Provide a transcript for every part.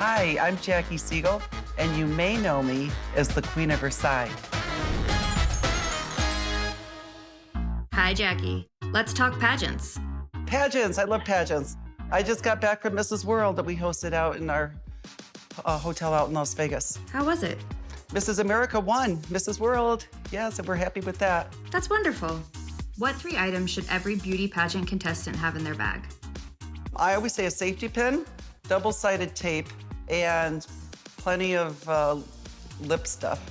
Hi, I'm Jackie Siegel, and you may know me as the Queen of Versailles. Hi, Jackie. Let's talk pageants. Pageants, I love pageants. I just got back from Mrs. World that we hosted out in our hotel out in Las Vegas. How was it? Mrs. America won, Mrs. World. Yes, and we're happy with that. That's wonderful. What 3 items should every beauty pageant contestant have in their bag? I always say a safety pin, double-sided tape, and plenty of lip stuff.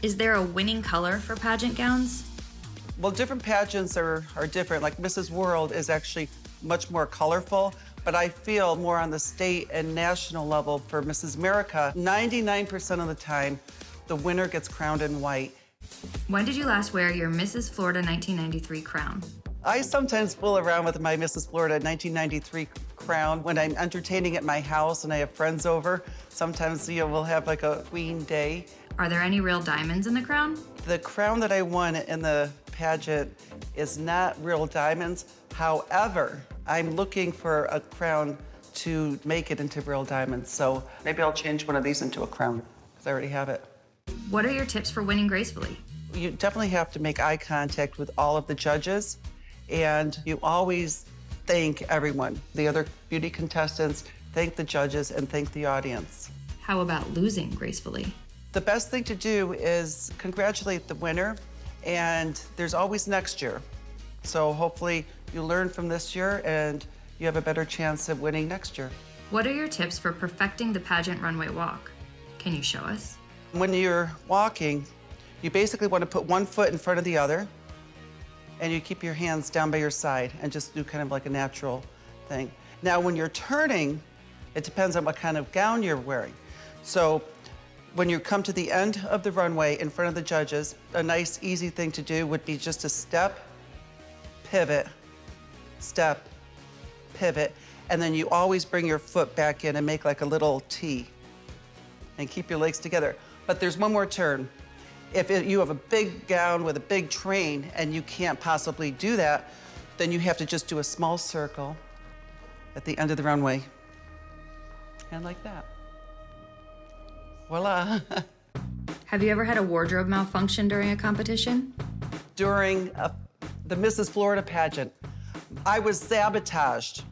Is there a winning color for pageant gowns? Well, different pageants are different. Like Mrs. World is actually much more colorful, but I feel more on the state and national level for Mrs. America, 99% of the time, the winner gets crowned in white. When did you last wear your Mrs. Florida 1993 crown? I sometimes fool around with my Mrs. Florida 1993 crown when I'm entertaining at my house and I have friends over. Sometimes, we'll have like a queen day. Are there any real diamonds in the crown? The crown that I won in the pageant is not real diamonds. However, I'm looking for a crown to make it into real diamonds. So maybe I'll change one of these into a crown because I already have it. What are your tips for winning gracefully? You definitely have to make eye contact with all of the judges, and you always thank everyone, the other beauty contestants, thank the judges, and thank the audience. How about losing gracefully? The best thing to do is congratulate the winner, and there's always next year. So hopefully you learn from this year and you have a better chance of winning next year. What are your tips for perfecting the pageant runway walk? Can you show us? When you're walking, you basically want to put one foot in front of the other, and you keep your hands down by your side and just do kind of like a natural thing. Now, when you're turning, it depends on what kind of gown you're wearing. So when you come to the end of the runway in front of the judges, a nice, easy thing to do would be just to step, pivot, step, pivot, and then you always bring your foot back in and make like a little T and keep your legs together. But there's one more turn. If you have a big gown with a big train and you can't possibly do that, then you have to just do a small circle at the end of the runway. And like that. Voila. Have you ever had a wardrobe malfunction during a competition? During the Mrs. Florida pageant, I was sabotaged.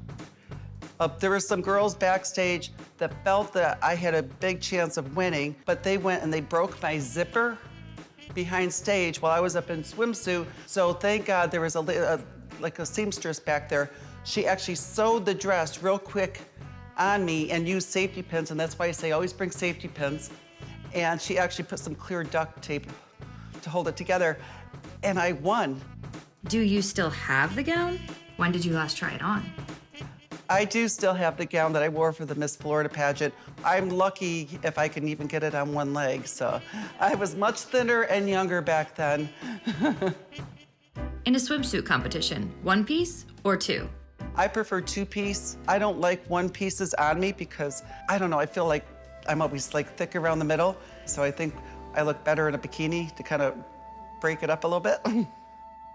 There were some girls backstage that felt that I had a big chance of winning, but they went and they broke my zipper behind stage while I was up in swimsuit. So thank God there was like a seamstress back there. She actually sewed the dress real quick on me and used safety pins, and that's why I say always bring safety pins. And she actually put some clear duct tape to hold it together, and I won. Do you still have the gown? When did you last try it on? I do still have the gown that I wore for the Miss Florida pageant. I'm lucky if I can even get it on one leg, so I was much thinner and younger back then. In a swimsuit competition, 1 piece or 2? I prefer 2-piece. I don't like 1-pieces on me because, I don't know, I feel like I'm always like thick around the middle, so I think I look better in a bikini to kind of break it up a little bit.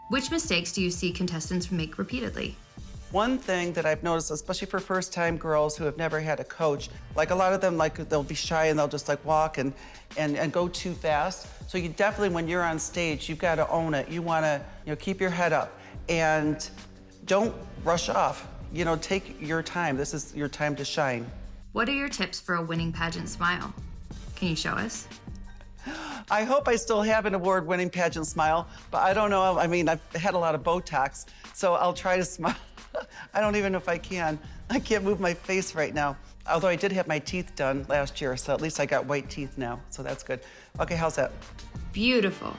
Which mistakes do you see contestants make repeatedly? One thing that I've noticed, especially for first-time girls who have never had a coach, like a lot of them, like they'll be shy and they'll just like walk and go too fast. So you definitely, when you're on stage, you've got to own it. You want to, keep your head up and don't rush off. Take your time. This is your time to shine. What are your tips for a winning pageant smile? Can you show us? I hope I still have an award-winning pageant smile, but I don't know. I mean, I've had a lot of Botox, so I'll try to smile. I don't even know if I can. I can't move my face right now. Although I did have my teeth done last year, so at least I got white teeth now, so that's good. Okay, how's that? Beautiful.